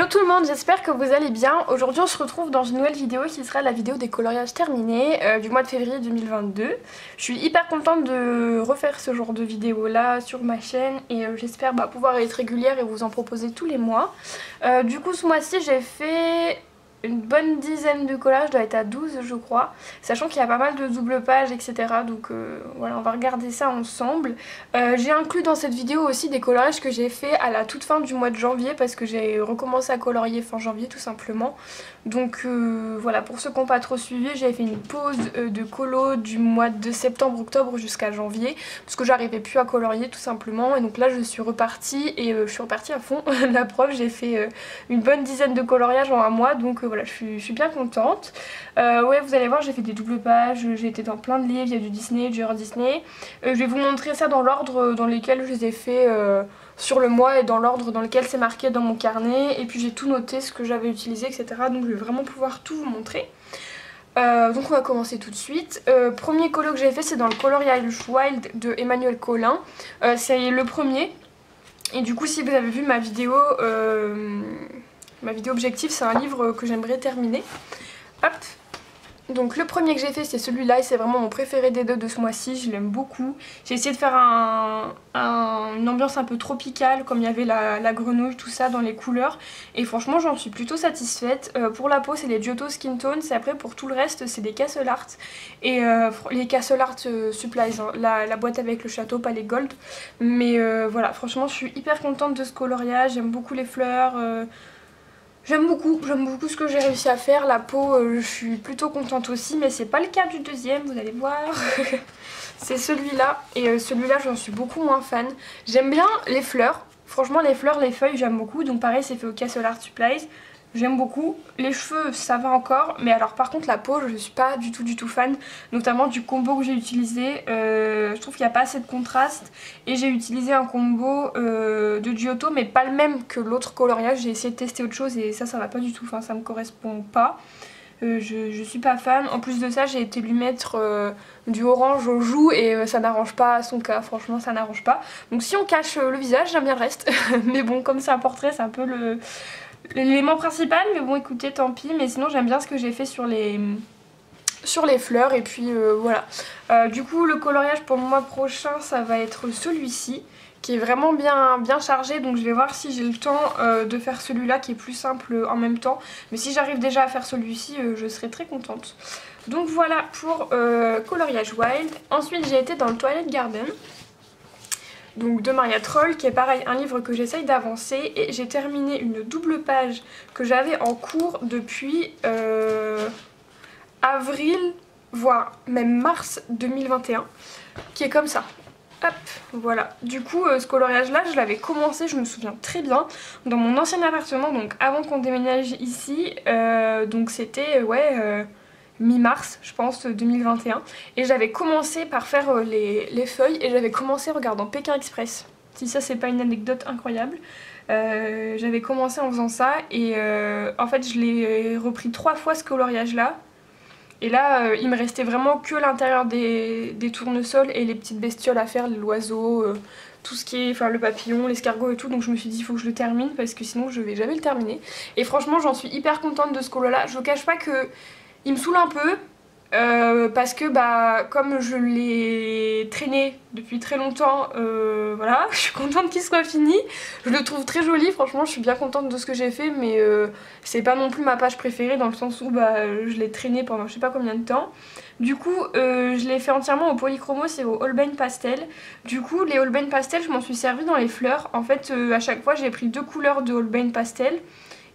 Hello tout le monde, j'espère que vous allez bien. Aujourd'hui on se retrouve dans une nouvelle vidéo qui sera la vidéo des coloriages terminés du mois de février 2022. Je suis hyper contente de refaire ce genre de vidéo là sur ma chaîne et j'espère pouvoir être régulière et vous en proposer tous les mois. Du coup ce mois-ci j'ai fait une bonne dizaine de collages, doit être à 12 je crois, sachant qu'il y a pas mal de double pages etc. Donc voilà, on va regarder ça ensemble. J'ai inclus dans cette vidéo aussi des coloriages que j'ai fait à la toute fin du mois de janvier parce que j'ai recommencé à colorier fin janvier tout simplement. Donc voilà, pour ceux qui n'ont pas trop suivi, j'ai fait une pause de colo du mois de septembre-octobre jusqu'à janvier parce que j'arrivais plus à colorier tout simplement, et donc là je suis repartie et je suis repartie à fond. La preuve, j'ai fait une bonne dizaine de coloriages en un mois, donc voilà, je suis bien contente. Ouais, vous allez voir, j'ai fait des doubles pages, j'ai été dans plein de livres, il y a du Disney, du Euro Disney. Je vais vous montrer ça dans l'ordre dans lequel je les ai fait sur le mois et dans l'ordre dans lequel c'est marqué dans mon carnet, et puis j'ai tout noté, ce que j'avais utilisé etc. Donc je vais vraiment pouvoir tout vous montrer. Donc on va commencer tout de suite. Premier colo que j'ai fait, c'est dans le Coloriage Wild de Emmanuel Collin. C'est le premier. Et du coup si vous avez vu ma vidéo objectif, c'est un livre que j'aimerais terminer. Hop. Donc le premier que j'ai fait c'est celui-là et c'est vraiment mon préféré des deux de ce mois-ci, je l'aime beaucoup. J'ai essayé de faire une ambiance un peu tropicale, comme il y avait la grenouille, tout ça dans les couleurs, et franchement j'en suis plutôt satisfaite. Pour la peau c'est les Giotto Skin Tones, et après pour tout le reste c'est des Castle Art, et les Castle Art Supplies, hein, la boîte avec le château, pas les gold. Mais voilà, franchement je suis hyper contente de ce coloriage, j'aime beaucoup les fleurs. J'aime beaucoup ce que j'ai réussi à faire. La peau, je suis plutôt contente aussi, mais c'est pas le cas du deuxième, vous allez voir. C'est celui-là, et celui-là j'en suis beaucoup moins fan. J'aime bien les fleurs, franchement les fleurs, les feuilles j'aime beaucoup, donc pareil c'est fait au Castle Art Supplies. J'aime beaucoup. Les cheveux ça va encore, mais alors par contre la peau je suis pas du tout fan, notamment du combo que j'ai utilisé. Je trouve qu'il n'y a pas assez de contraste, et j'ai utilisé un combo de Giotto mais pas le même que l'autre coloriage. J'ai essayé de tester autre chose et ça va pas du tout, enfin ça me correspond pas. Je suis pas fan. En plus de ça j'ai été lui mettre du orange aux joues et ça n'arrange pas son cas, franchement ça n'arrange pas. Donc si on cache le visage j'aime bien le reste. Mais bon, comme c'est un portrait c'est un peu l'élément principal, mais bon écoutez tant pis. Mais sinon j'aime bien ce que j'ai fait sur les fleurs, et puis voilà. Du coup le coloriage pour le mois prochain ça va être celui-ci qui est vraiment bien chargé, donc je vais voir si j'ai le temps de faire celui-là qui est plus simple en même temps. Mais si j'arrive déjà à faire celui-ci je serai très contente. Donc voilà pour Coloriage Wild. Ensuite j'ai été dans le Twilight Garden, donc de Maria Troll, qui est pareil un livre que j'essaye d'avancer, et j'ai terminé une double page que j'avais en cours depuis avril, voire même mars 2021, qui est comme ça. Hop, voilà. Du coup ce coloriage là je l'avais commencé, je me souviens très bien, dans mon ancien appartement, donc avant qu'on déménage ici, donc c'était mi-mars je pense 2021, et j'avais commencé par faire les feuilles, et j'avais commencé en regardant Pékin Express. Si ça c'est pas une anecdote incroyable. J'avais commencé en faisant ça, et en fait je l'ai repris 3 fois ce coloriage là. Et là il me restait vraiment que l'intérieur des tournesols et les petites bestioles à faire, l'oiseau, tout ce qui est, enfin le papillon, l'escargot et tout. Donc je me suis dit il faut que je le termine parce que sinon je vais jamais le terminer. Et franchement j'en suis hyper contente de ce colo là. Je vous cache pas que il me saoule un peu parce que comme je l'ai traîné depuis très longtemps, voilà, je suis contente qu'il soit fini. Je le trouve très joli, franchement je suis bien contente de ce que j'ai fait, mais c'est pas non plus ma page préférée dans le sens où je l'ai traîné pendant je sais pas combien de temps. Du coup je l'ai fait entièrement au Polychromos et au Holbein Pastel. Du coup les Holbein Pastel je m'en suis servi dans les fleurs. En fait à chaque fois j'ai pris 2 couleurs de Holbein Pastel.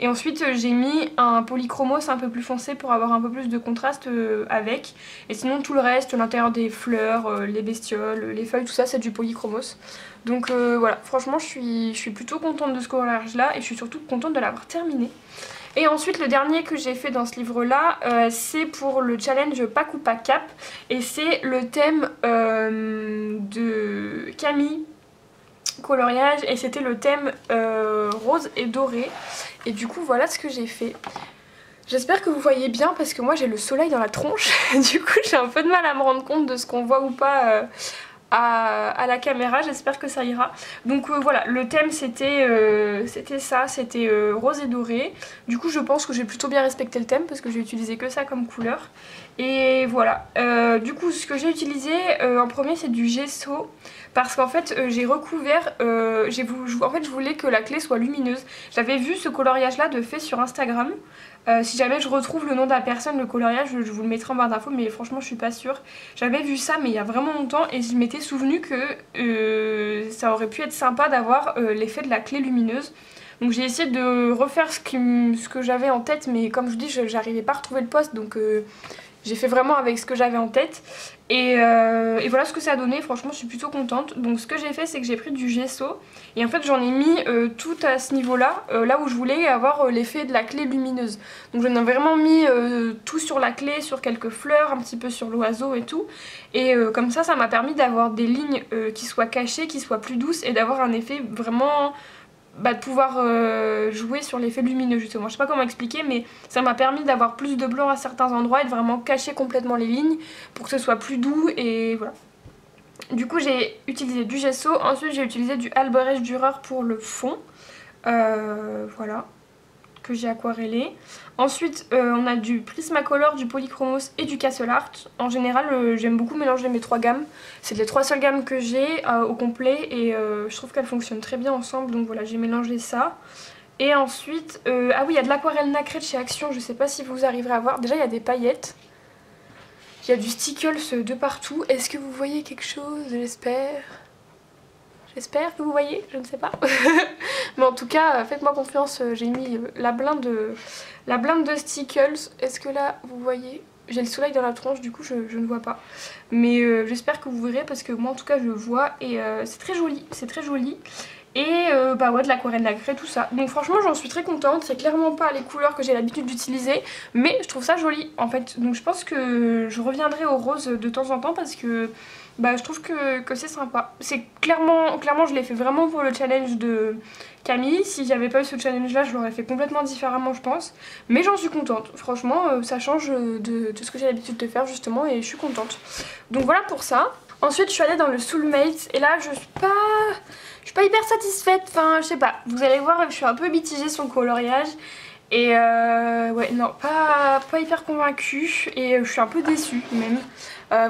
Et ensuite j'ai mis un polychromos un peu plus foncé pour avoir un peu plus de contraste avec. Et sinon tout le reste, l'intérieur des fleurs, les bestioles, les feuilles, tout ça c'est du polychromos. Donc voilà, franchement je suis plutôt contente de ce coloriage là, et je suis surtout contente de l'avoir terminé. Et ensuite le dernier que j'ai fait dans ce livre là, c'est pour le challenge Pack ou pas Cap. Et c'est le thème de Camille coloriage, et c'était le thème rose et doré. Et du coup voilà ce que j'ai fait. J'espère que vous voyez bien parce que moi j'ai le soleil dans la tronche. Du coup j'ai un peu de mal à me rendre compte de ce qu'on voit ou pas à la caméra, j'espère que ça ira. Donc voilà, le thème c'était ça, c'était rose et doré. Du coup je pense que j'ai plutôt bien respecté le thème parce que j'ai utilisé que ça comme couleur. Et voilà, du coup ce que j'ai utilisé en premier c'est du gesso. Parce qu'en fait j'ai recouvert, en fait je voulais que la clé soit lumineuse. J'avais vu ce coloriage là de fait sur Instagram. Si jamais je retrouve le nom de la personne, le coloriage, je vous le mettrai en barre d'infos, mais franchement je suis pas sûre. J'avais vu ça mais il y a vraiment longtemps et je m'étais souvenu que ça aurait pu être sympa d'avoir l'effet de la clé lumineuse. Donc j'ai essayé de refaire ce que j'avais en tête, mais comme je dis j'arrivais pas à retrouver le post, donc j'ai fait vraiment avec ce que j'avais en tête. Et voilà ce que ça a donné, franchement je suis plutôt contente. Donc ce que j'ai fait c'est que j'ai pris du gesso et en fait j'en ai mis tout à ce niveau là, là où je voulais avoir l'effet de la clé lumineuse. Donc j'en ai vraiment mis tout sur la clé, sur quelques fleurs, un petit peu sur l'oiseau et tout. Et comme ça m'a permis d'avoir des lignes qui soient cachées, qui soient plus douces et d'avoir un effet vraiment... de pouvoir jouer sur l'effet lumineux justement. Je sais pas comment expliquer mais ça m'a permis d'avoir plus de blanc à certains endroits et de vraiment cacher complètement les lignes pour que ce soit plus doux et voilà. Du coup j'ai utilisé du gesso, ensuite j'ai utilisé du Albrecht Dürer pour le fond. Voilà, que j'ai aquarellé. Ensuite on a du Prismacolor, du Polychromos et du Castle Art. En général j'aime beaucoup mélanger mes trois gammes. C'est les trois seules gammes que j'ai au complet et je trouve qu'elles fonctionnent très bien ensemble. Donc voilà, j'ai mélangé ça. Et ensuite, ah oui, il y a de l'aquarelle nacrée de chez Action, je sais pas si vous arriverez à voir. Déjà il y a des paillettes. Il y a du stickles de partout. Est-ce que vous voyez quelque chose? J'espère. J'espère que vous voyez, je ne sais pas. Mais en tout cas, faites-moi confiance, j'ai mis la blinde de stickles. Est-ce que là, vous voyez? J'ai le soleil dans la tronche, du coup je ne vois pas. Mais j'espère que vous verrez parce que moi en tout cas je le vois et c'est très joli, c'est très joli. Et bah ouais, de l'aquarelle nacrée, tout ça. Donc franchement j'en suis très contente, c'est clairement pas les couleurs que j'ai l'habitude d'utiliser, mais je trouve ça joli en fait. Donc je pense que je reviendrai au rose de temps en temps parce que bah, je trouve que c'est sympa. C'est clairement je l'ai fait vraiment pour le challenge de Camille. Si j'avais pas eu ce challenge là je l'aurais fait complètement différemment je pense. Mais j'en suis contente, franchement ça change de ce que j'ai l'habitude de faire justement et je suis contente. Donc voilà pour ça. Ensuite je suis allée dans le Soulmates et là je suis pas hyper satisfaite, enfin je sais pas, vous allez voir je suis un peu mitigée sur le coloriage et ouais non pas hyper convaincue et je suis un peu déçue même.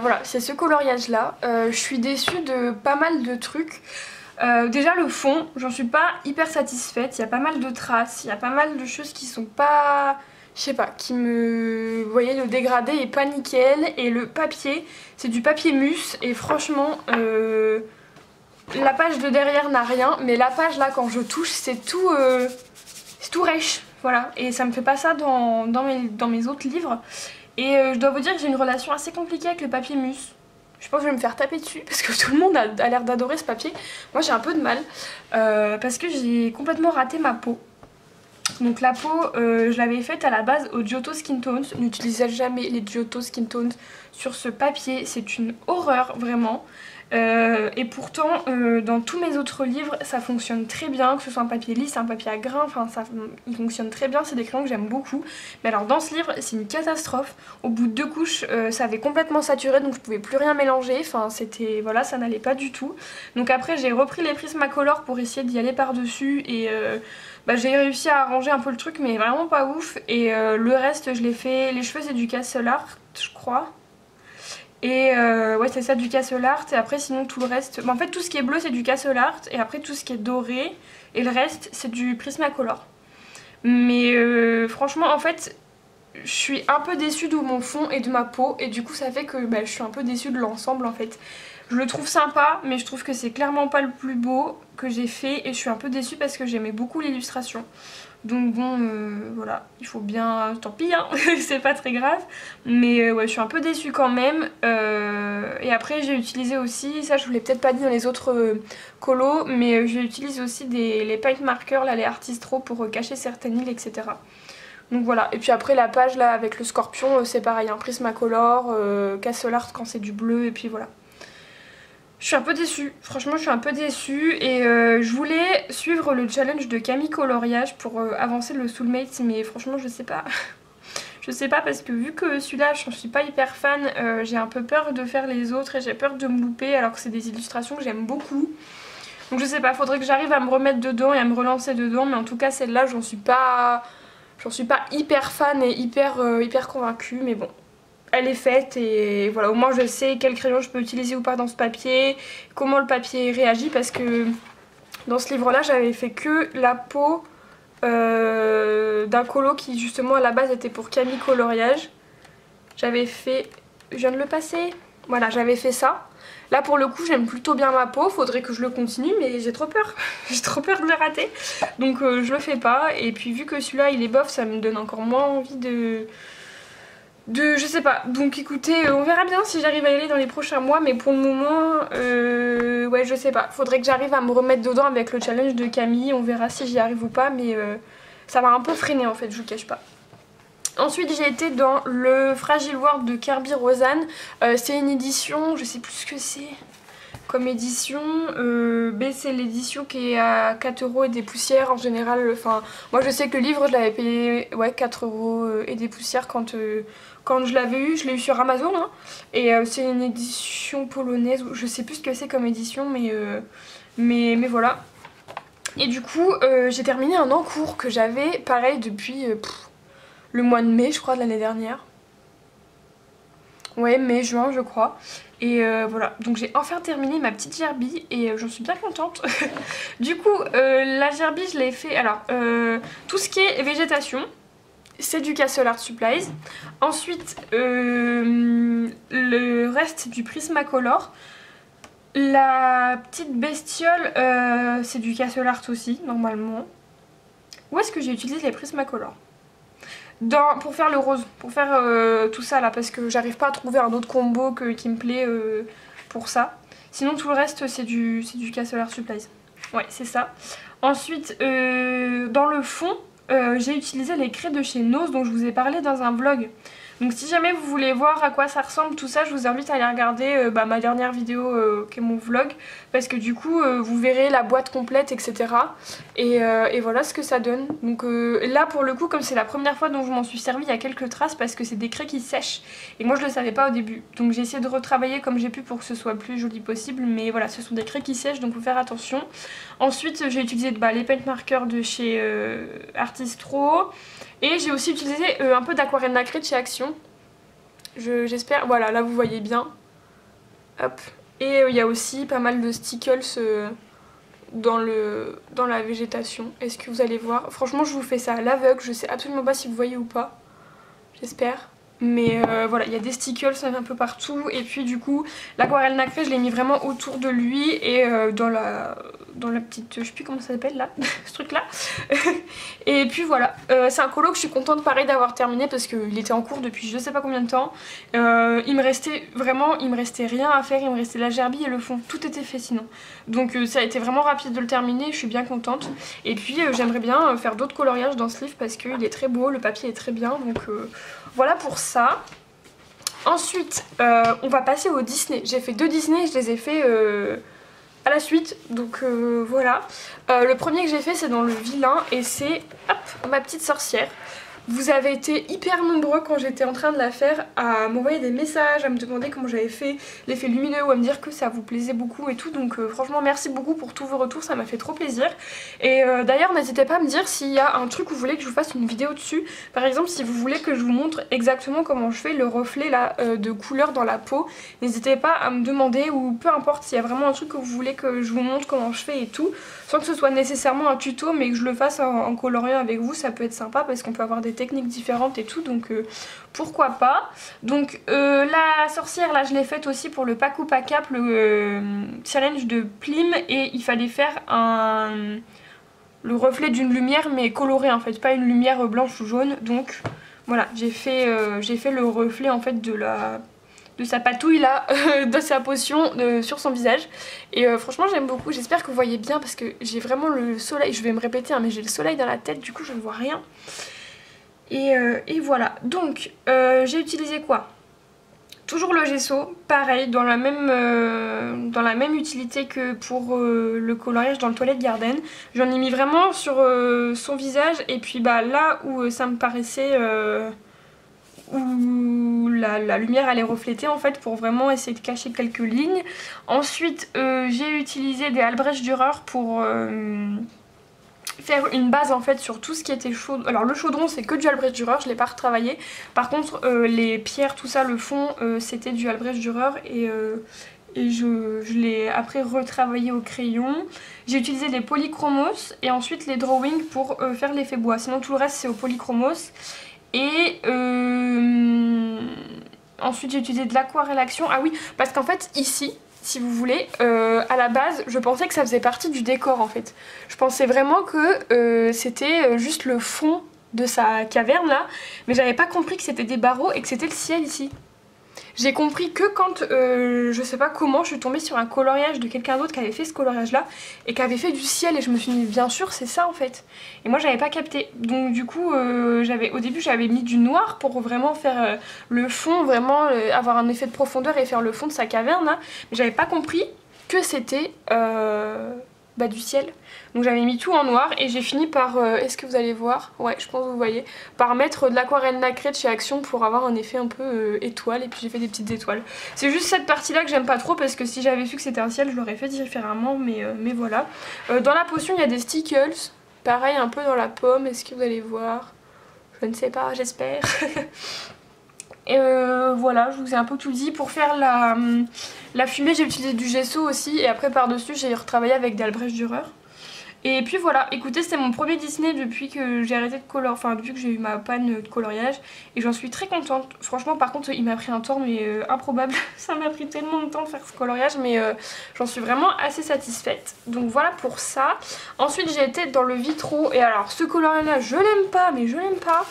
Voilà, c'est ce coloriage là, je suis déçue de pas mal de trucs. Déjà le fond, j'en suis pas hyper satisfaite, il y a pas mal de traces, il y a pas mal de choses qui sont pas... Je sais pas, qui me... Vous voyez, le dégradé est pas nickel et le papier, c'est du papier mousse et franchement... La page de derrière n'a rien, mais la page là quand je touche c'est tout rêche, voilà. Et ça me fait pas ça dans mes autres livres. Et je dois vous dire que j'ai une relation assez compliquée avec le papier mousse. Je pense que je vais me faire taper dessus parce que tout le monde a l'air d'adorer ce papier. Moi j'ai un peu de mal parce que j'ai complètement raté ma peau. Donc la peau, je l'avais faite à la base au Giotto Skin Tones. N'utilisez jamais les Giotto Skin Tones sur ce papier, c'est une horreur vraiment. Et pourtant dans tous mes autres livres ça fonctionne très bien, que ce soit un papier lisse, un papier à grains, enfin il fonctionne très bien, c'est des crayons que j'aime beaucoup. Mais alors dans ce livre c'est une catastrophe, au bout de 2 couches ça avait complètement saturé donc je pouvais plus rien mélanger, enfin c'était, voilà, ça n'allait pas du tout. Donc après j'ai repris les Prismacolor pour essayer d'y aller par dessus et bah, j'ai réussi à arranger un peu le truc mais vraiment pas ouf. Et le reste je l'ai fait, les cheveux c'est du Castle Art je crois. Et ouais c'est ça, du Castle Art. Et après sinon tout le reste, en fait tout ce qui est bleu c'est du Castle Art. Et après tout ce qui est doré et le reste c'est du Prismacolor. Mais franchement en fait je suis un peu déçue de mon fond et de ma peau. Et du coup ça fait que bah, je suis un peu déçue de l'ensemble en fait. Je le trouve sympa mais je trouve que c'est clairement pas le plus beau que j'ai fait. Et je suis un peu déçue parce que j'aimais beaucoup l'illustration. Donc bon voilà, il faut bien, tant pis hein, c'est pas très grave. Mais ouais je suis un peu déçue quand même. Et après j'ai utilisé aussi, ça je vous l'ai peut-être pas dit dans les autres colos, mais j'ai utilisé aussi les paint markers là, les Artistro pour cacher certaines îles etc. Donc voilà, et puis après la page là avec le scorpion c'est pareil, un Prismacolor, Castle Art quand c'est du bleu et puis voilà. Je suis un peu déçue, franchement je suis un peu déçue et je voulais suivre le challenge de Camille Coloriage pour avancer le Soulmates mais franchement je sais pas Je sais pas parce que vu que celui-là je suis pas hyper fan, j'ai un peu peur de faire les autres et j'ai peur de me louper alors que c'est des illustrations que j'aime beaucoup. Donc je sais pas, faudrait que j'arrive à me remettre dedans et à me relancer dedans, mais en tout cas celle-là j'en suis pas hyper fan et hyper convaincue, mais bon. Elle est faite et voilà, au moins je sais quel crayon je peux utiliser ou pas dans ce papier, comment le papier réagit parce que dans ce livre là j'avais fait que la peau d'un colo qui justement à la base était pour Camille Coloriage. J'avais fait, je viens de le passer, voilà j'avais fait ça. Là pour le coup j'aime plutôt bien ma peau, faudrait que je le continue mais j'ai trop peur, j'ai trop peur de le rater. Donc je le fais pas et puis vu que celui-là il est bof ça me donne encore moins envie je sais pas, donc écoutez, on verra bien si j'arrive à y aller dans les prochains mois, mais pour le moment, ouais je sais pas, faudrait que j'arrive à me remettre dedans avec le challenge de Camille, on verra si j'y arrive ou pas, mais ça m'a un peu freiné en fait, je vous cache pas. Ensuite j'ai été dans le Fragile World de Kerby Rosanne, c'est une édition, je sais plus ce que c'est comme édition, c'est l'édition qui est à 4 € et des poussières en général, enfin moi je sais que le livre je l'avais payé ouais, 4 € et des poussières quand je l'avais eu, je l'ai eu sur Amazon hein, et c'est une édition polonaise, je sais plus ce que c'est comme édition mais voilà. Et du coup j'ai terminé un encours que j'avais pareil depuis le mois de mai je crois de l'année dernière. Ouais, mai, juin je crois. Et voilà, donc j'ai enfin terminé ma petite gerbille et j'en suis bien contente. Du coup, la gerbille je l'ai fait, alors, tout ce qui est végétation, c'est du Castle Art Supplies. Ensuite, le reste c'est du Prismacolor. La petite bestiole, c'est du Castle Art aussi, normalement. Où est-ce que j'ai utilisé les Prismacolor ? Pour faire le rose, pour faire tout ça là, parce que j'arrive pas à trouver un autre combo qui me plaît pour ça. Sinon tout le reste c'est du Castle Art Supplies. Ouais c'est ça. Ensuite dans le fond j'ai utilisé les craies de chez Nose dont je vous ai parlé dans un vlog. Donc si jamais vous voulez voir à quoi ça ressemble tout ça, je vous invite à aller regarder ma dernière vidéo qui est mon vlog. Parce que du coup vous verrez la boîte complète etc. Et voilà ce que ça donne. Donc là pour le coup comme c'est la première fois dont je m'en suis servi, il y a quelques traces parce que c'est des craies qui sèchent. Et moi je le savais pas au début. Donc j'ai essayé de retravailler comme j'ai pu pour que ce soit le plus joli possible. Mais voilà ce sont des craies qui sèchent donc faut faire attention. Ensuite j'ai utilisé les paint markers de chez Artistro. Et j'ai aussi utilisé un peu d'aquarelle nacrée de chez Action. J'espère, voilà, là vous voyez bien. Hop. Et il y a aussi pas mal de stickles dans la végétation. Est-ce que vous allez voir? Franchement je vous fais ça à l'aveugle, je sais absolument pas si vous voyez ou pas. J'espère. Mais voilà, il y a des stickles un peu partout. Et puis du coup, l'aquarelle nacrée, je l'ai mis vraiment autour de lui et dans la petite, je sais plus comment ça s'appelle là, ce truc là. Et puis voilà, c'est un colo que je suis contente pareil d'avoir terminé parce qu'il était en cours depuis je sais pas combien de temps. Il me restait rien à faire, il me restait la gerbille et le fond, tout était fait sinon. Donc ça a été vraiment rapide de le terminer, je suis bien contente. Et puis j'aimerais bien faire d'autres coloriages dans ce livre parce qu'il est très beau, le papier est très bien, donc voilà pour ça. Ensuite on va passer au Disney. J'ai fait 2 Disney, je les ai fait à la suite, donc voilà. Le premier que j'ai fait c'est dans le vilain et c'est ma petite sorcière. Vous avez été hyper nombreux quand j'étais en train de la faire à m'envoyer des messages, à me demander comment j'avais fait l'effet lumineux ou à me dire que ça vous plaisait beaucoup et tout. Donc franchement merci beaucoup pour tous vos retours, ça m'a fait trop plaisir. Et d'ailleurs n'hésitez pas à me dire s'il y a un truc où vous voulez que je vous fasse une vidéo dessus. Par exemple si vous voulez que je vous montre exactement comment je fais le reflet là de couleur dans la peau. N'hésitez pas à me demander ou peu importe s'il y a vraiment un truc que vous voulez que je vous montre comment je fais et tout. Sans que ce soit nécessairement un tuto mais que je le fasse en coloriant avec vous, ça peut être sympa parce qu'on peut avoir des techniques différentes et tout, donc pourquoi pas. Donc la sorcière là je l'ai faite aussi pour le Paku Pakap, le challenge de Plim, et il fallait faire le reflet d'une lumière mais colorée en fait, pas une lumière blanche ou jaune. Donc voilà, j'ai fait le reflet en fait de sa patouille là, de sa potion sur son visage. Et franchement j'aime beaucoup, j'espère que vous voyez bien parce que j'ai vraiment le soleil, je vais me répéter hein, mais j'ai le soleil dans la tête, du coup je ne vois rien. Et voilà, donc j'ai utilisé quoi? Toujours le gesso, pareil, dans la même utilité que pour le coloriage dans le Toilette Garden. J'en ai mis vraiment sur son visage et puis là où ça me paraissait où la lumière elle est reflétée en fait pour vraiment essayer de cacher quelques lignes. Ensuite j'ai utilisé des Albrecht Dürer pour faire une base en fait sur tout ce qui était chaud. Alors le chaudron c'est que du Albrecht Dürer, je l'ai pas retravaillé. Par contre les pierres, tout ça, le fond c'était du Albrecht Dürer et je l'ai après retravaillé au crayon. J'ai utilisé des polychromos et ensuite les drawings pour faire l'effet bois. Sinon tout le reste c'est au polychromos. Et ensuite j'ai utilisé de l'aquarelle action. Ah oui, parce qu'en fait ici, si vous voulez, à la base je pensais que ça faisait partie du décor en fait. Je pensais vraiment que c'était juste le fond de sa caverne là, mais j'avais pas compris que c'était des barreaux et que c'était le ciel ici. J'ai compris que quand, je sais pas comment, je suis tombée sur un coloriage de quelqu'un d'autre qui avait fait ce coloriage là et qui avait fait du ciel et je me suis dit bien sûr c'est ça en fait. Et moi j'avais pas capté, donc du coup au début j'avais mis du noir pour vraiment faire le fond, vraiment avoir un effet de profondeur et faire le fond de sa caverne là, mais j'avais pas compris que c'était du ciel. Donc j'avais mis tout en noir et j'ai fini par, est-ce que vous allez voir? Ouais, je pense que vous voyez, par mettre de l'aquarelle nacrée de chez Action pour avoir un effet un peu étoile, et puis j'ai fait des petites étoiles. C'est juste cette partie là que j'aime pas trop parce que si j'avais su que c'était un ciel je l'aurais fait différemment, mais voilà. Dans la potion il y a des stickles, pareil un peu dans la pomme, est-ce que vous allez voir? Je ne sais pas, j'espère. Et voilà, je vous ai un peu tout dit. Pour faire la fumée j'ai utilisé du gesso aussi et après par dessus j'ai retravaillé avec d'Albrecht Dürer. Et puis voilà, écoutez, c'était mon premier Disney depuis que j'ai arrêté de colorier, enfin depuis que j'ai eu ma panne de coloriage et j'en suis très contente. Franchement par contre il m'a pris un temps mais improbable, ça m'a pris tellement de temps de faire ce coloriage mais j'en suis vraiment assez satisfaite. Donc voilà pour ça. Ensuite j'ai été dans le Vitro et alors ce coloriage là je l'aime pas mais je l'aime pas.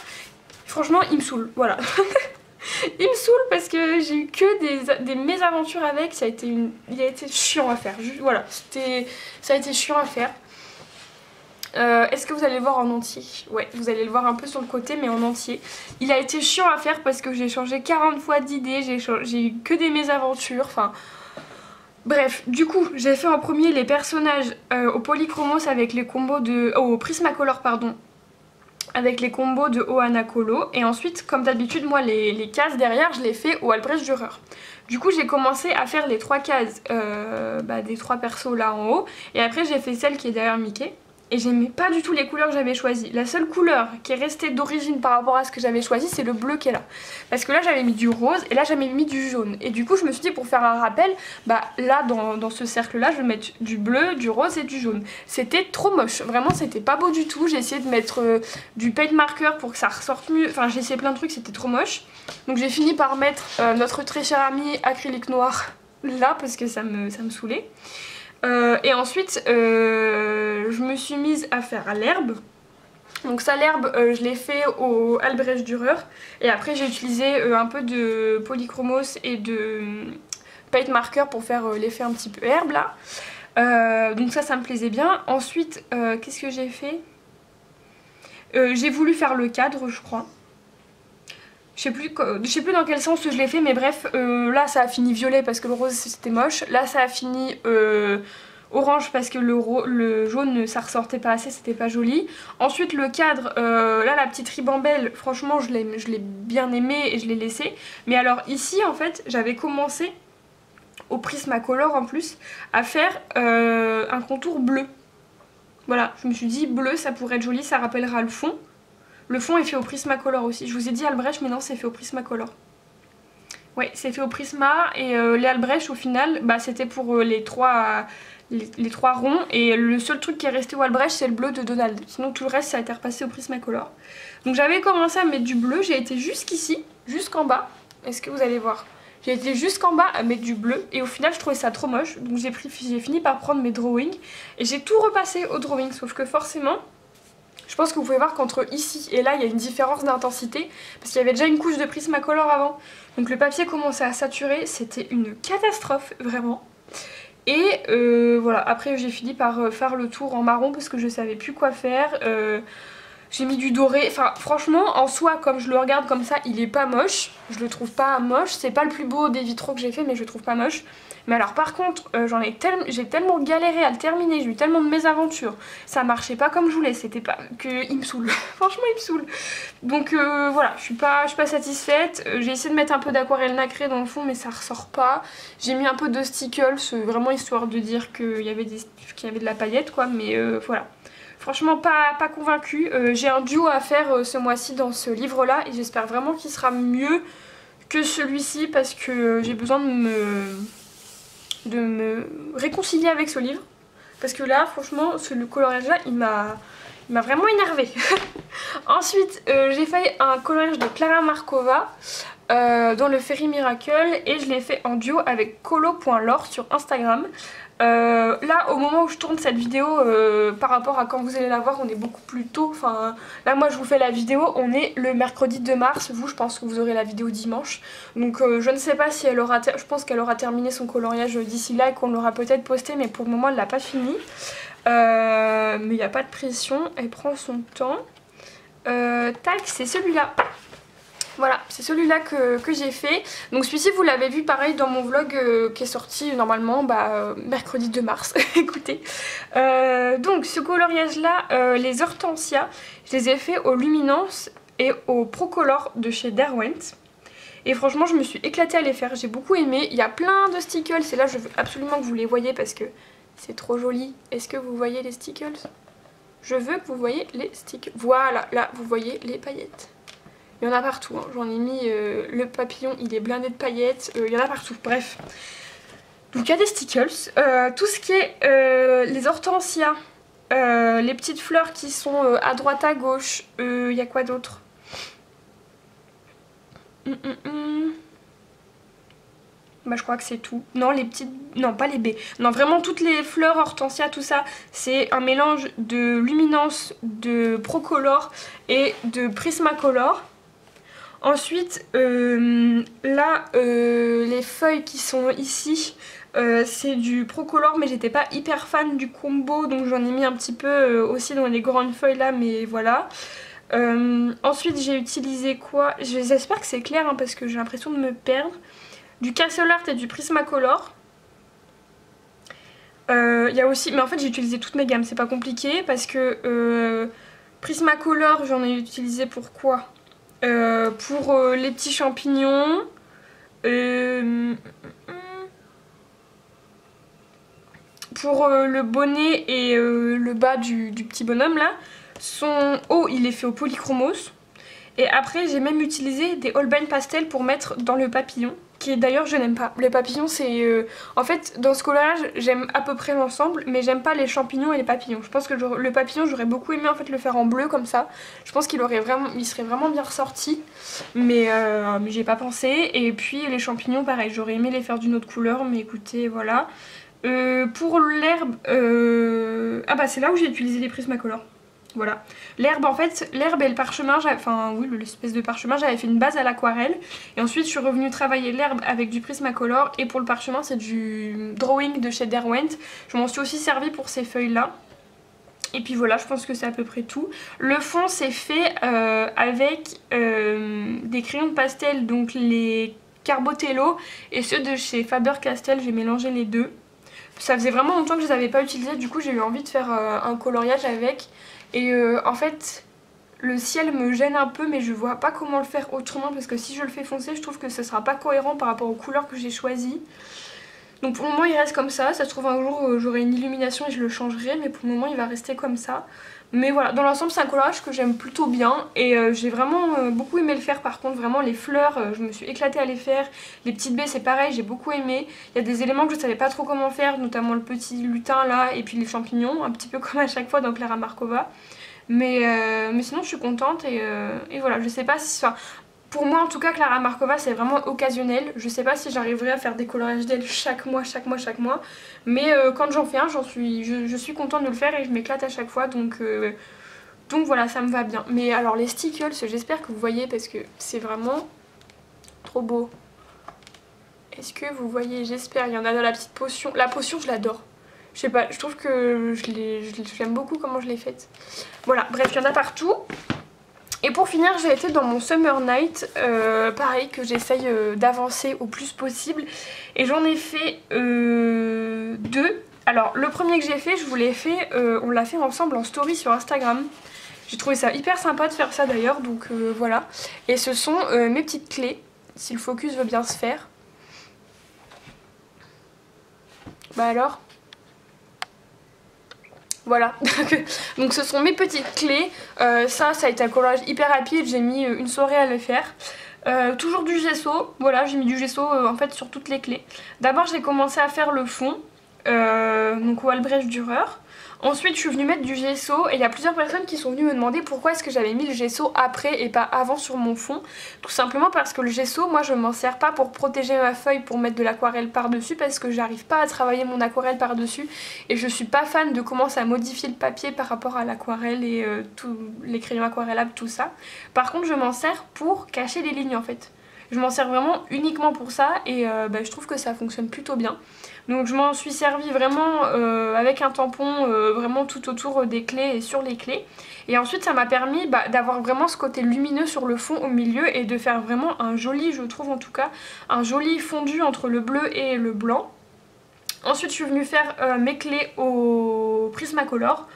Franchement il me saoule, voilà. Il me saoule parce que j'ai eu que des mésaventures avec, il a été chiant à faire, voilà, ça a été chiant à faire. Est-ce que vous allez le voir en entier? Ouais, vous allez le voir un peu sur le côté mais en entier. Il a été chiant à faire parce que j'ai changé 40 fois d'idées, j'ai eu que des mésaventures, enfin... Bref, du coup, j'ai fait en premier les personnages au Polychromos avec les combos de... au Prismacolor, pardon. Avec les combos de Ohana Colo et ensuite comme d'habitude moi les cases derrière je les fais au Albrecht Dürer. Du coup j'ai commencé à faire les 3 cases des 3 persos là en haut et après j'ai fait celle qui est derrière Mickey. Et j'aimais pas du tout les couleurs que j'avais choisies. La seule couleur qui est restée d'origine par rapport à ce que j'avais choisi, c'est le bleu qui est là. Parce que là j'avais mis du rose et là j'avais mis du jaune. Et du coup je me suis dit pour faire un rappel, là dans ce cercle là je vais mettre du bleu, du rose et du jaune. C'était trop moche, vraiment c'était pas beau du tout. J'ai essayé de mettre du paint marker pour que ça ressorte mieux. Enfin j'ai essayé plein de trucs, c'était trop moche. Donc j'ai fini par mettre notre très cher ami acrylique noir là parce que ça me saoulait. Et ensuite je me suis mise à faire l'herbe. Donc ça l'herbe je l'ai fait au Albrecht Dürer. Et après j'ai utilisé un peu de polychromos et de paint marker pour faire l'effet un petit peu herbe là. Donc ça me plaisait bien. Ensuite qu'est-ce que j'ai fait? J'ai voulu faire le cadre je crois. Je sais plus dans quel sens je l'ai fait mais bref là ça a fini violet parce que le rose c'était moche. Là ça a fini orange parce que le jaune ça ressortait pas assez, c'était pas joli. Ensuite le cadre, là la petite ribambelle franchement je l'ai bien aimé et je l'ai laissé. Mais alors ici en fait j'avais commencé au Prismacolor en plus à faire un contour bleu. Voilà, je me suis dit bleu ça pourrait être joli, ça rappellera le fond. Le fond est fait au Prismacolor aussi. Je vous ai dit Albrecht mais non c'est fait au Prismacolor. Ouais c'est fait au Prisma et les Albrecht au final c'était pour les trois ronds et le seul truc qui est resté au Albrecht c'est le bleu de Donald. Sinon tout le reste ça a été repassé au Prismacolor. Donc j'avais commencé à mettre du bleu, j'ai été jusqu'ici, jusqu'en bas. Est-ce que vous allez voir? J'ai été jusqu'en bas à mettre du bleu et au final je trouvais ça trop moche. Donc j'ai fini par prendre mes drawings et j'ai tout repassé au drawing sauf que forcément... Je pense que vous pouvez voir qu'entre ici et là il y a une différence d'intensité parce qu'il y avait déjà une couche de Prismacolor avant. Donc le papier commençait à saturer, c'était une catastrophe vraiment. Et voilà, après j'ai fini par faire le tour en marron parce que je savais plus quoi faire. J'ai mis du doré, enfin franchement en soi comme je le regarde comme ça il est pas moche. Je le trouve pas moche, c'est pas le plus beau des vitraux que j'ai fait mais je le trouve pas moche. Mais alors par contre, j'ai tellement galéré à le terminer, j'ai eu tellement de mésaventures. Ça marchait pas comme je voulais, c'était pas... il me saoule. Franchement, il me saoule. Donc voilà, je suis pas satisfaite. J'ai essayé de mettre un peu d'aquarelle nacrée dans le fond, mais ça ressort pas. J'ai mis un peu de stickles, vraiment histoire de dire qu'il y avait de la paillette, quoi. Mais voilà. Franchement pas convaincue. J'ai un duo à faire ce mois-ci dans ce livre-là et j'espère vraiment qu'il sera mieux que celui-ci parce que j'ai besoin de me réconcilier avec ce livre. Parce que là, franchement, le coloriage-là, il m'a vraiment énervée. Ensuite, j'ai fait un coloriage de Clara Markova dans le Fairy Miracle et je l'ai fait en duo avec colo.lore sur Instagram. Là au moment où je tourne cette vidéo par rapport à quand vous allez la voir on est beaucoup plus tôt, enfin là moi je vous fais la vidéo, on est le mercredi 2 mars, vous je pense que vous aurez la vidéo dimanche, donc je ne sais pas si elle aura, je pense qu'elle aura terminé son coloriage d'ici là et qu'on l'aura peut-être posté, mais pour le moment elle l'a pas fini, mais il n'y a pas de pression, elle prend son temps. Tac, c'est celui-là. Voilà, c'est celui-là que j'ai fait. Donc celui-ci vous l'avez vu pareil dans mon vlog qui est sorti normalement mercredi 2 mars. Écoutez. Donc ce coloriage là, les hortensias, je les ai fait au Luminance et au Procolor de chez Derwent. Et franchement je me suis éclatée à les faire, j'ai beaucoup aimé. Il y a plein de stickles et là je veux absolument que vous les voyez parce que c'est trop joli. Est-ce que vous voyez les stickles? Je veux que vous voyez les stickles. Voilà, là vous voyez les paillettes. Il y en a partout, hein. J'en ai mis le papillon, il est blindé de paillettes, il y en a partout, bref. Donc il y a des stickles, tout ce qui est les hortensias, les petites fleurs qui sont à droite à gauche, il y a quoi d'autre? Bah je crois que c'est tout. Non les petites, non pas les baies, non vraiment toutes les fleurs, hortensias, tout ça, c'est un mélange de Luminance, de Procolor et de Prismacolor. Ensuite, là, les feuilles qui sont ici, c'est du Procolor, mais j'étais pas hyper fan du combo, donc j'en ai mis un petit peu aussi dans les grandes feuilles là, mais voilà. Ensuite, j'ai utilisé quoi? J'espère que c'est clair, hein, parce que j'ai l'impression de me perdre. Du Castle Art et du Prismacolor. Il y a aussi, mais en fait j'ai utilisé toutes mes gammes, c'est pas compliqué, parce que Prismacolor, j'en ai utilisé pour quoi? Pour les petits champignons, pour le bonnet et le bas du petit bonhomme là. Son haut il est fait au polychromos. Et après j'ai même utilisé des Holbein pastel pour mettre dans le papillon, qui d'ailleurs je n'aime pas. Le papillon c'est... En fait dans ce coloriage j'aime à peu près l'ensemble, mais j'aime pas les champignons et les papillons. Je pense que le papillon j'aurais beaucoup aimé en fait le faire en bleu comme ça. Je pense qu'il serait vraiment bien ressorti, mais j'y ai pas pensé. Et puis les champignons pareil, j'aurais aimé les faire d'une autre couleur, mais écoutez voilà. Pour l'herbe, ah bah c'est là où j'ai utilisé les Prismacolor. Voilà, l'herbe en fait, l'herbe et le parchemin, enfin oui l'espèce de parchemin, j'avais fait une base à l'aquarelle et ensuite je suis revenue travailler l'herbe avec du Prismacolor et pour le parchemin c'est du drawing de chez Derwent. Je m'en suis aussi servi pour ces feuilles là. Et puis voilà, je pense que c'est à peu près tout. Le fond c'est fait avec des crayons de pastel, donc les Carbotello et ceux de chez Faber-Castell, j'ai mélangé les deux. Ça faisait vraiment longtemps que je les avais pas utilisés, du coup j'ai eu envie de faire un coloriage avec. Et en fait le ciel me gêne un peu, mais je vois pas comment le faire autrement parce que si je le fais foncer je trouve que ce sera pas cohérent par rapport aux couleurs que j'ai choisies. Donc pour le moment il reste comme ça se trouve un jour j'aurai une illumination et je le changerai, mais pour le moment il va rester comme ça. Mais voilà, dans l'ensemble c'est un coloriage que j'aime plutôt bien et j'ai vraiment beaucoup aimé le faire. Par contre vraiment les fleurs, je me suis éclatée à les faire. Les petites baies c'est pareil, j'ai beaucoup aimé. Il y a des éléments que je savais pas trop comment faire, notamment le petit lutin là et puis les champignons, un petit peu comme à chaque fois dans Clara Markova. Mais sinon je suis contente et voilà, je sais pas si... Enfin, pour moi en tout cas Clara Markova c'est vraiment occasionnel. Je sais pas si j'arriverai à faire des coloriages d'elle chaque mois. Mais quand j'en fais un je suis contente de le faire et je m'éclate à chaque fois. Donc voilà, ça me va bien. Mais alors les stickles, j'espère que vous voyez parce que c'est vraiment trop beau. Est-ce que vous voyez? J'espère. Il y en a dans la petite potion. La potion je l'adore. Je sais pas, je trouve que j'aime beaucoup comment je l'ai faite. Voilà, bref, il y en a partout. Et pour finir, j'ai été dans mon Summer Night, pareil que j'essaye d'avancer au plus possible. Et j'en ai fait 2. Alors le premier que j'ai fait, je vous l'ai fait, on l'a fait ensemble en story sur Instagram. J'ai trouvé ça hyper sympa de faire ça d'ailleurs, donc voilà. Et ce sont mes petites clés, si le focus veut bien se faire. Bah alors voilà, donc ce sont mes petites clés, ça a été un collage hyper rapide, j'ai mis une soirée à le faire. Toujours du gesso, voilà, j'ai mis du gesso en fait sur toutes les clés. D'abord j'ai commencé à faire le fond, donc au Albrecht Dürer. Ensuite je suis venue mettre du gesso et il y a plusieurs personnes qui sont venues me demander pourquoi est-ce que j'avais mis le gesso après et pas avant sur mon fond. Tout simplement parce que le gesso, moi je m'en sers pas pour protéger ma feuille, pour mettre de l'aquarelle par dessus, parce que j'arrive pas à travailler mon aquarelle par dessus et je suis pas fan de comment ça modifie le papier par rapport à l'aquarelle et tous les crayons aquarellables, tout ça. Par contre je m'en sers pour cacher les lignes en fait. Je m'en sers vraiment uniquement pour ça et je trouve que ça fonctionne plutôt bien. Donc je m'en suis servi vraiment avec un tampon vraiment tout autour des clés et sur les clés. Et ensuite ça m'a permis d'avoir vraiment ce côté lumineux sur le fond au milieu et de faire vraiment un joli, je trouve en tout cas, un joli fondu entre le bleu et le blanc. Ensuite je suis venue faire mes clés au Prismacolor.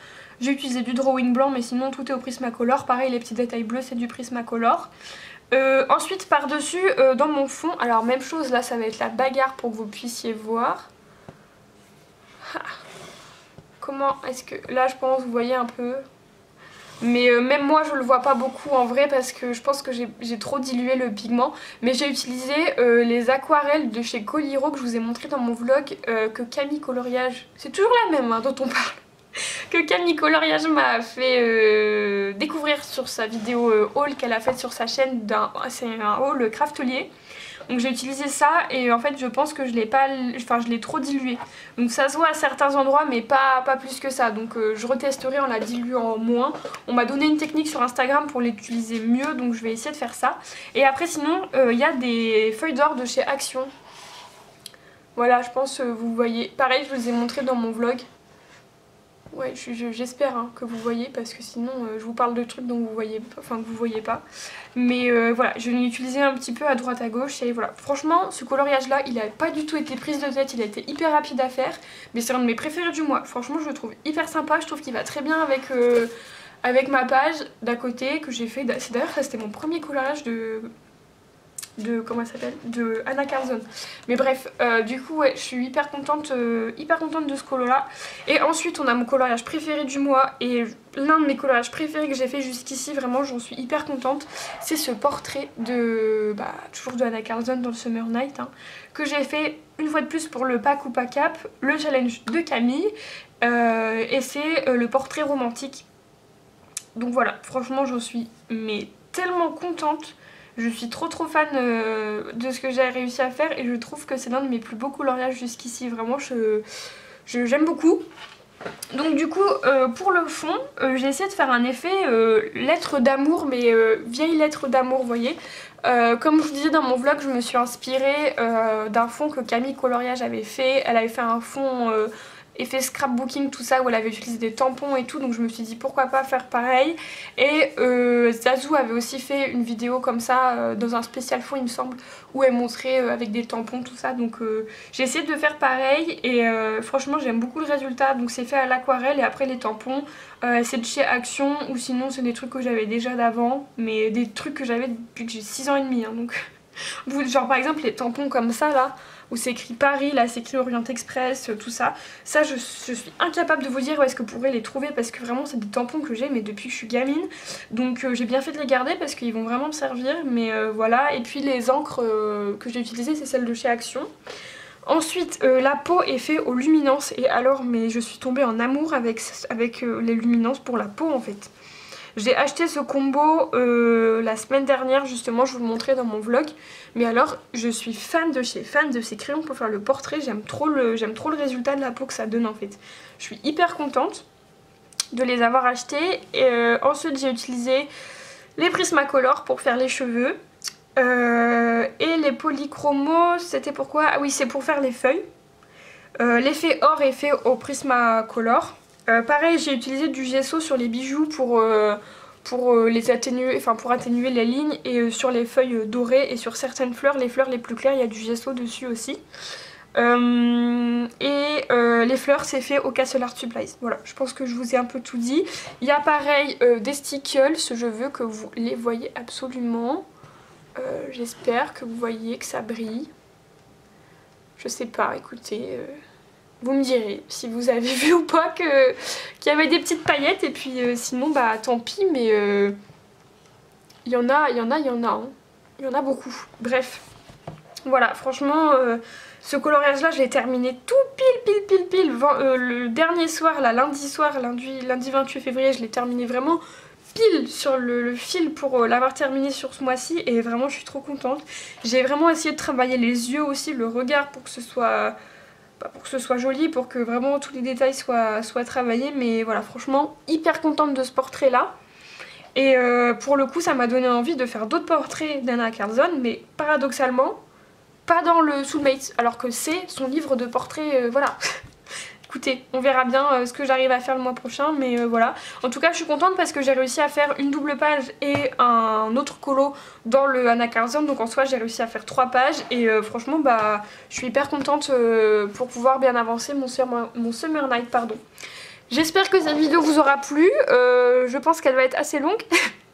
J'ai utilisé du drawing blanc mais sinon tout est au Prismacolor. Pareil les petits détails bleus c'est du Prismacolor. Ensuite par dessus dans mon fond, alors même chose là ça va être la bagarre pour que vous puissiez voir. Comment est-ce que... Là je pense vous voyez un peu. Mais même moi je le vois pas beaucoup en vrai parce que je pense que j'ai trop dilué le pigment. Mais j'ai utilisé les aquarelles de chez Coliro que je vous ai montré dans mon vlog, que Camille Coloriage, c'est toujours la même hein, dont on parle, que Camille Coloriage m'a fait découvrir sur sa vidéo haul qu'elle a faite sur sa chaîne. C'est un haul craftelier. Donc j'ai utilisé ça et en fait je pense que je l'ai trop dilué. Donc ça se voit à certains endroits mais pas plus que ça. Donc je retesterai en la diluant moins. On m'a donné une technique sur Instagram pour l'utiliser mieux donc je vais essayer de faire ça. Et après sinon il y a des feuilles d'or de chez Action. Voilà je pense vous voyez. Pareil je vous ai montré dans mon vlog. Ouais, j'espère hein, que vous voyez parce que sinon je vous parle de trucs dont vous voyez, enfin que vous voyez pas. Mais voilà, je l'ai utilisé un petit peu à droite à gauche et voilà. Franchement, ce coloriage là, il a pas du tout été prise de tête, il a été hyper rapide à faire. Mais c'est un de mes préférés du mois. Franchement, je le trouve hyper sympa, je trouve qu'il va très bien avec ma page d'à côté que j'ai fait. D'ailleurs, ça c'était mon premier coloriage de comment elle s'appelle, de Anna Carzon. Mais bref, du coup ouais, je suis hyper contente de ce colo là. Et ensuite on a mon coloriage préféré du mois et l'un de mes coloriages préférés que j'ai fait jusqu'ici, vraiment j'en suis hyper contente. C'est ce portrait de toujours de Anna Carzon dans le Summer Night hein, que j'ai fait une fois de plus pour le pack ou pas cap, le challenge de Camille et c'est le portrait romantique. Donc voilà, franchement j'en suis mais tellement contente. Je suis trop fan de ce que j'ai réussi à faire et je trouve que c'est l'un de mes plus beaux coloriages jusqu'ici. Vraiment, j'aime beaucoup. Donc du coup, pour le fond, j'ai essayé de faire un effet lettre d'amour, mais vieille lettre d'amour, vous voyez. Comme je vous disais dans mon vlog, je me suis inspirée d'un fond que Camille Coloriage avait fait. Elle avait fait un fond... effet scrapbooking tout ça où elle avait utilisé des tampons et tout donc je me suis dit pourquoi pas faire pareil et Zazou avait aussi fait une vidéo comme ça dans un spécial fond il me semble où elle montrait avec des tampons tout ça donc j'ai essayé de faire pareil et franchement j'aime beaucoup le résultat donc c'est fait à l'aquarelle et après les tampons c'est de chez Action ou sinon c'est des trucs que j'avais déjà d'avant mais des trucs que j'avais depuis que j'ai 6 ans et demi hein, donc genre par exemple les tampons comme ça là où c'est écrit Paris, là c'est écrit Orient Express, tout ça. Ça je suis incapable de vous dire où est-ce que vous pourrez les trouver parce que vraiment c'est des tampons que j'ai mais depuis que je suis gamine. Donc j'ai bien fait de les garder parce qu'ils vont vraiment me servir mais voilà. Et puis les encres que j'ai utilisées c'est celles de chez Action. Ensuite la peau est faite aux luminances et alors mais je suis tombée en amour avec les luminances pour la peau en fait. J'ai acheté ce combo la semaine dernière justement, je vous le montrais dans mon vlog. Mais alors je suis fan de ces crayons pour faire le portrait, j'aime trop le résultat de la peau que ça donne en fait. Je suis hyper contente de les avoir achetés. Et ensuite j'ai utilisé les Prismacolor pour faire les cheveux. Et les polychromos c'était pourquoi? Ah oui c'est pour faire les feuilles. L'effet or est fait au Prismacolor. Pareil j'ai utilisé du gesso sur les bijoux pour les atténuer, enfin pour atténuer les lignes, et sur les feuilles dorées et sur certaines fleurs, les fleurs les plus claires, il y a du gesso dessus aussi. Les fleurs c'est fait au Castle Art Supplies. Voilà, je pense que je vous ai un peu tout dit. Il y a pareil des stickles, je veux que vous les voyez absolument. J'espère que vous voyez que ça brille. Je sais pas, écoutez, vous me direz si vous avez vu ou pas qu'il y avait des petites paillettes, et puis sinon bah tant pis, mais il y en a, hein. Il y en a beaucoup. Bref, voilà, franchement, ce coloriage là je l'ai terminé tout pile le dernier soir, là, lundi 28 février, je l'ai terminé vraiment pile sur le fil pour l'avoir terminé sur ce mois-ci, et vraiment je suis trop contente. J'ai vraiment essayé de travailler les yeux aussi, le regard, pour que ce soit joli, pour que vraiment tous les détails soient travaillés, mais voilà, franchement hyper contente de ce portrait là. Et pour le coup ça m'a donné envie de faire d'autres portraits d'Anna Carlzon, mais paradoxalement pas dans le Soulmates, alors que c'est son livre de portraits, voilà. Écoutez, on verra bien ce que j'arrive à faire le mois prochain, mais voilà. En tout cas, je suis contente parce que j'ai réussi à faire une double page et un autre colo dans le Anna Carlzon. Donc en soi, j'ai réussi à faire 3 pages et franchement, bah, je suis hyper contente pour pouvoir bien avancer mon Summer Night, pardon. J'espère que cette vidéo vous aura plu. Je pense qu'elle va être assez longue.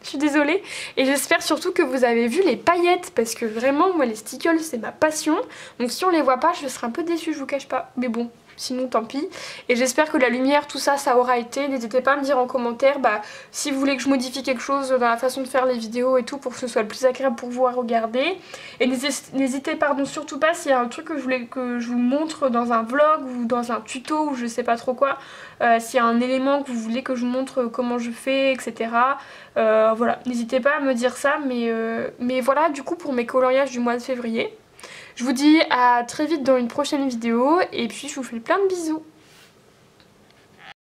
Je suis désolée, et j'espère surtout que vous avez vu les paillettes, parce que vraiment moi les stickles c'est ma passion, donc si on les voit pas je serai un peu déçue, je vous cache pas, mais bon, sinon tant pis. Et j'espère que la lumière, tout ça, ça aura été. N'hésitez pas à me dire en commentaire si vous voulez que je modifie quelque chose dans la façon de faire les vidéos et tout, pour que ce soit le plus agréable pour vous à regarder. Et n'hésitez surtout pas, s'il y a un truc que je voulais que je vous montre dans un vlog ou dans un tuto ou je sais pas trop quoi, s'il y a un élément que vous voulez que je vous montre comment je fais, etc. Voilà, n'hésitez pas à me dire ça, mais voilà, du coup pour mes coloriages du mois de février. Je vous dis à très vite dans une prochaine vidéo, et puis je vous fais plein de bisous.